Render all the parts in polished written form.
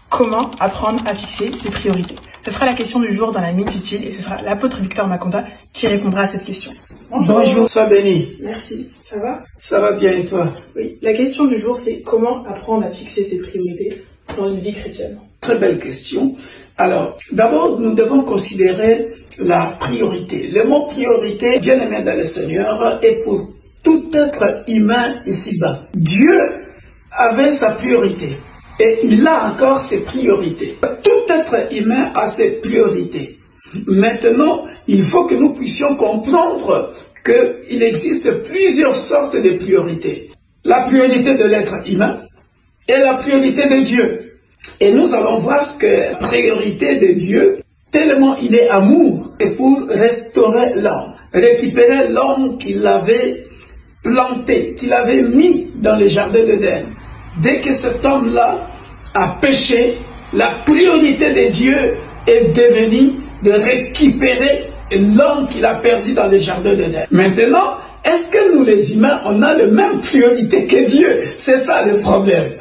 Comment apprendre à fixer ses priorités? Ce sera la question du jour dans la Minute Utile et ce sera l'apôtre Victor Maconda qui répondra à cette question. Bonjour, sois béni. Merci. Ça va? Ça va bien et toi? Oui. La question du jour, c'est comment apprendre à fixer ses priorités dans une vie chrétienne? Très belle question. Alors, d'abord, nous devons considérer la priorité. Le mot priorité, bien aimé dans le Seigneur, est pour tout être humain ici-bas. Dieu avait sa priorité et il a encore ses priorités. Tout être humain a ses priorités. Maintenant, il faut que nous puissions comprendre qu'il existe plusieurs sortes de priorités. La priorité de l'être humain et la priorité de Dieu. Et nous allons voir que la priorité de Dieu, tellement il est amour, c'est pour restaurer l'homme, récupérer l'homme qu'il avait planté, qu'il avait mis dans le jardin d'Éden. Dès que cet homme-là a péché, la priorité de Dieu est devenue de récupérer l'homme qu'il a perdu dans le jardin d'Éden. Maintenant, est-ce que nous les humains, on a la même priorité que Dieu? C'est ça le problème.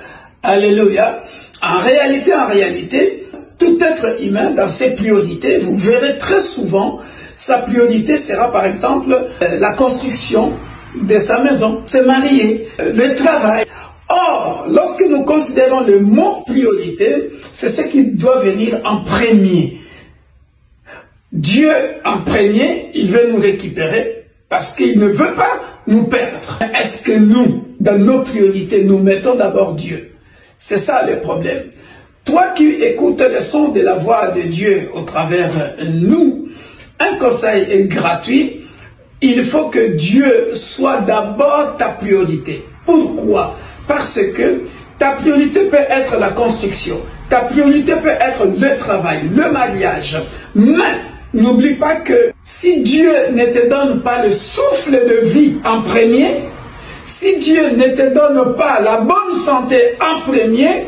Alléluia. En réalité, tout être humain dans ses priorités, vous verrez très souvent, sa priorité sera par exemple la construction de sa maison, se marier, le travail. Or, lorsque nous considérons le mot priorité, c'est ce qui doit venir en premier. Dieu en premier, il veut nous récupérer parce qu'il ne veut pas nous perdre. Est-ce que nous, dans nos priorités, nous mettons d'abord Dieu? C'est ça le problème. Toi qui écoutes le son de la voix de Dieu au travers nous, un conseil est gratuit. Il faut que Dieu soit d'abord ta priorité. Pourquoi? Parce que ta priorité peut être la construction, ta priorité peut être le travail, le mariage. Mais n'oublie pas que si Dieu ne te donne pas le souffle de vie en premier, si Dieu ne te donne pas la bonne santé en premier,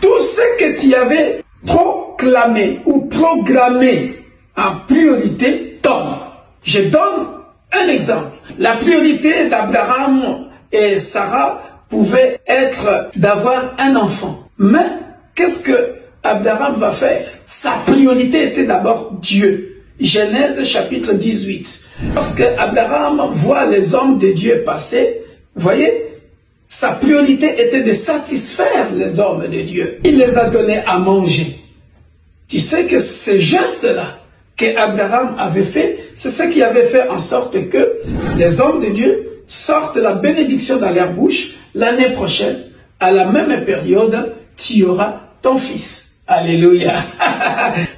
tout ce que tu avais proclamé ou programmé en priorité tombe. Je donne un exemple. La priorité d'Abraham et Sarah pouvait être d'avoir un enfant. Mais qu'est-ce que Abraham va faire? Sa priorité était d'abord Dieu. Genèse chapitre 18. Lorsque Abraham voit les hommes de Dieu passer, vous voyez, sa priorité était de satisfaire les hommes de Dieu. Il les a donnés à manger. Tu sais que ce geste-là que Abraham avait fait, c'est ce qui avait fait en sorte que les hommes de Dieu sortent la bénédiction dans leur bouche. L'année prochaine, à la même période, tu auras ton fils. Alléluia.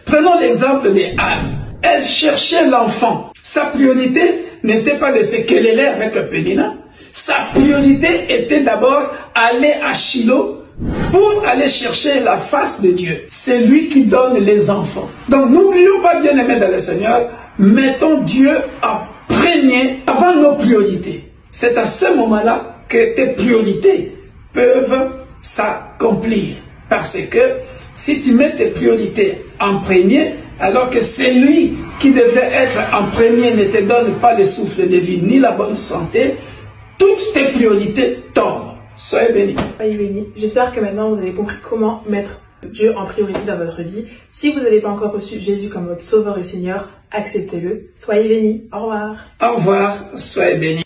Prenons l'exemple des Anne. Elle cherchait l'enfant. Sa priorité n'était pas de se quereller avec Pénina. Sa priorité était d'abord aller à Shiloh pour aller chercher la face de Dieu. C'est lui qui donne les enfants. Donc n'oublions pas, bien aimés dans le Seigneur, mettons Dieu en premier avant nos priorités. C'est à ce moment-là que tes priorités peuvent s'accomplir. Parce que si tu mets tes priorités en premier, alors que celui qui devrait être en premier ne te donne pas le souffle de vie ni la bonne santé, toutes tes priorités tombent. Soyez bénis. Soyez bénis. J'espère que maintenant vous avez compris comment mettre Dieu en priorité dans votre vie. Si vous n'avez pas encore reçu Jésus comme votre sauveur et Seigneur, acceptez-le. Soyez bénis. Au revoir. Au revoir. Soyez bénis.